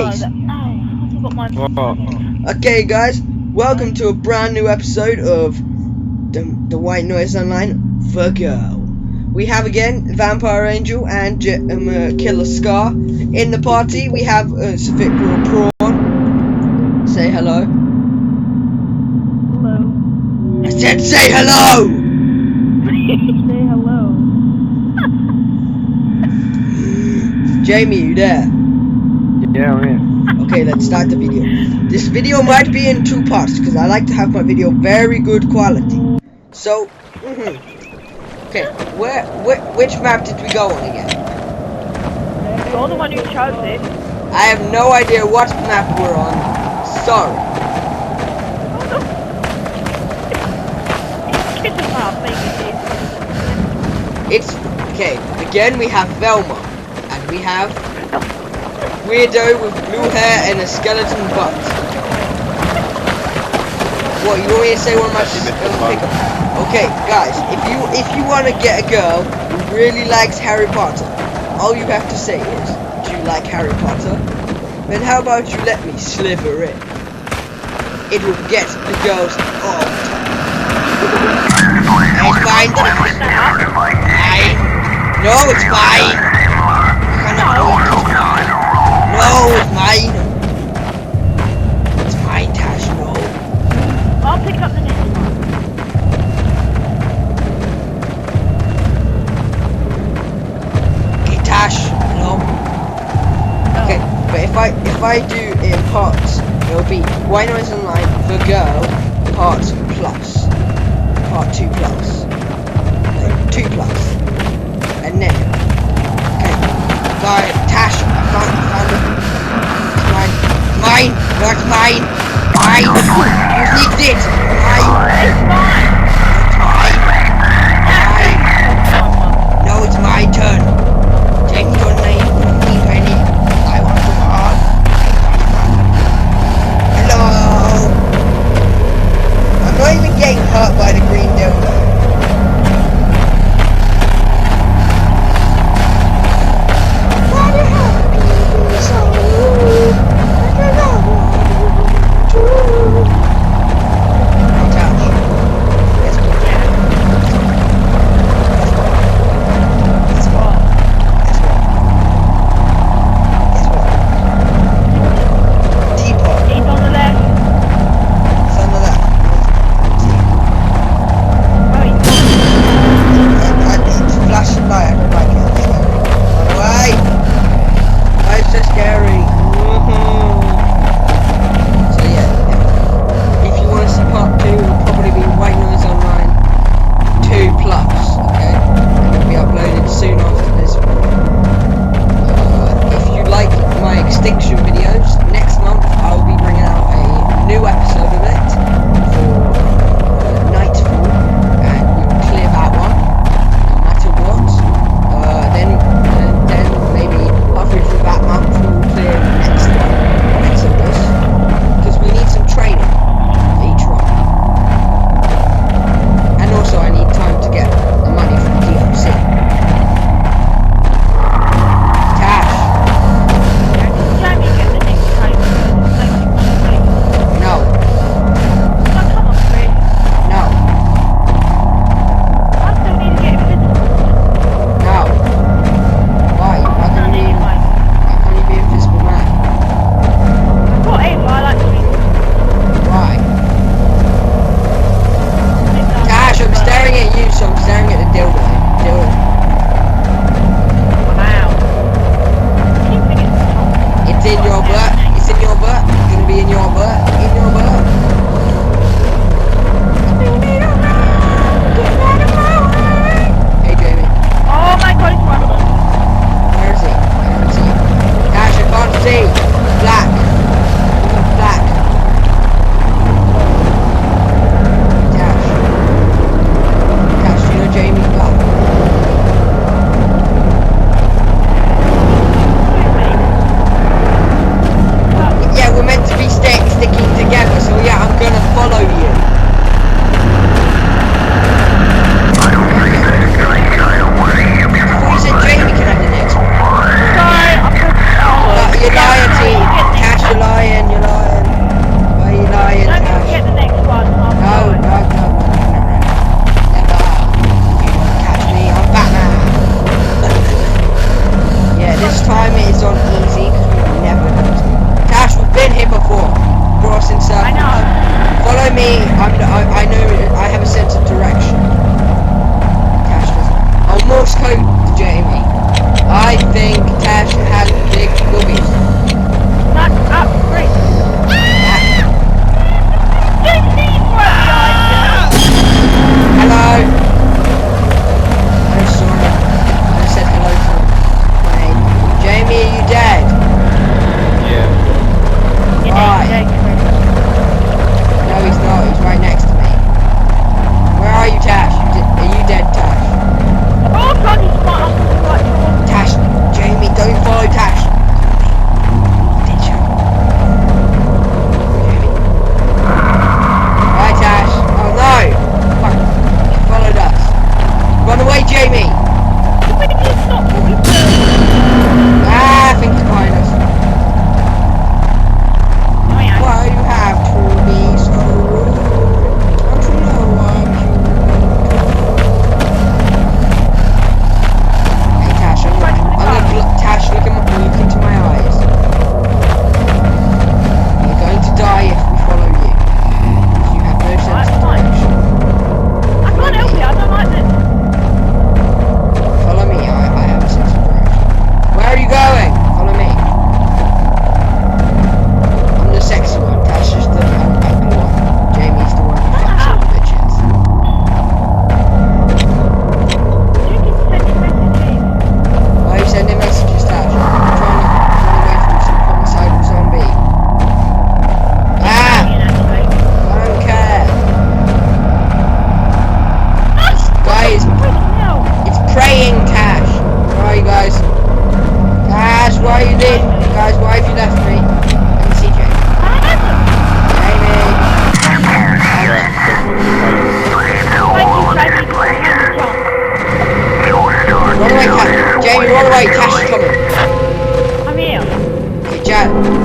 guys. Okay, guys, welcome to a brand new episode of the White Noise Online Virgo. We have again Vampire Angel and Killer Scar in the party. We have Savitbro Prawn. Say hello. Hello. I said say hello. Say hello. Jamie, you there? Yeah, I'm here. Okay, let's start the video. This video might be in two parts because I like to have my video very good quality. So, okay, which map did we go on again? You're the one who chose it. I have no idea what map we're on. Sorry. It's okay. Again, we have Velma, and we have Weirdo with blue hair and a skeleton butt. What, you want me to say one of my pickup? Okay, guys, if you want to get a girl who really likes Harry Potter, all you have to say is, do you like Harry Potter? Then how about you let me sliver in? It will get the girls all the time. It's fine. Fine. No, it's fine. No, it's mine. It's mine, Tash. No. I'll pick up the next one. Okay, Tash. No. Okay, but if I do in parts, it'll be White Noise Online the girl part plus, part 2 plus, no, 2 plus, and then okay, guys, Tash. I found it. It's mine. Mine! No, it's mine! Mine! You sneaked it! Mine! It's mine! It's mine! Mine! No, it's my turn! Take your name from me, Penny. I want to on. Hello! I'm not even getting hurt by the green dildo.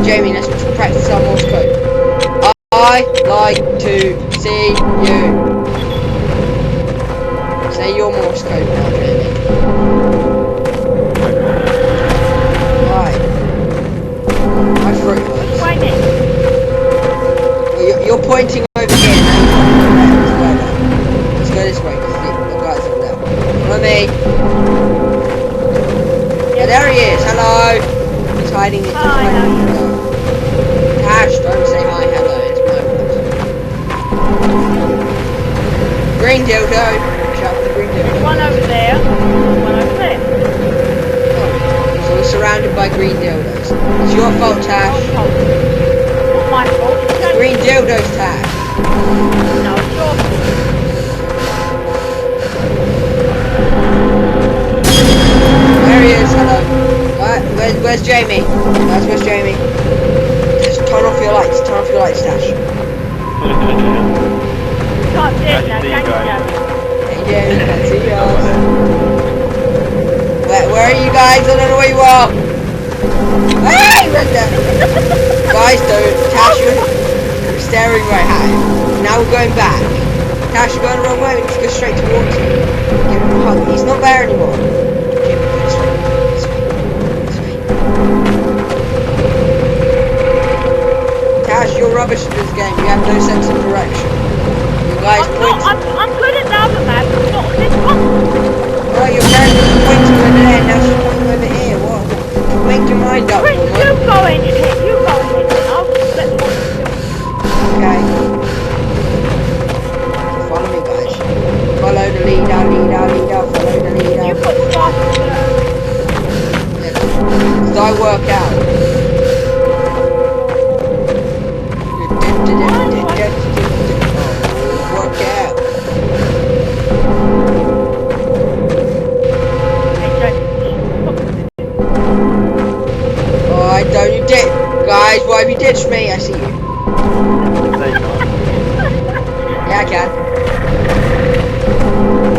Jamie, let's practice our Morse code. I like to see you. Say your Morse code now, Jamie. Right. My throat hurts. Why me? Well, you're pointing over here now. Let's go this way, because the guy's over there. Follow me. Yeah, there he is. Hello. He's hiding in the Hi, how are you? Tash, don't say hi, hello. It's my voice. Green dildo. Shout for the green dildo. One over there, one over there. Oh, so we're surrounded by green dildos. It's your fault, Tash. Not my fault. It's just Green dildos, Tash. no, it's your fault. There he is. Hello. Where's Jamie? Where's Jamie? Just turn off your lights. Turn off your lights, Tash. Can't do it now, Nice to see you can you, guys. Joe? Yeah, that's it, guys. Where are you guys? I don't know where you are. Hey, right there. Guys, don't. Tash, you're staring right at him. Now we're going back. Tash, you're going the wrong way. We need to go straight towards him. Give him a hug. He's not there anymore. Give him this way. This way. This way. Tash, you're rubbish at this game. You have no sense of direction. You guys point. I'm good at the other map, but not on this one. Well, your parents are pointing over there, now she's pointing over here. What? Make your mind up, Chris, woman. you go in here, you go in here, and I'll let the one do. Okay. Follow me, guys. Follow the leader, follow the leader. You put fast As I work out. Work out. Alright, don't you ditch. Guys, why have you ditched me? I see you. Yeah, I can.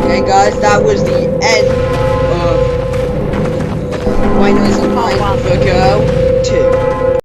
Okay, guys, that was the end of Why Noise Online for Go.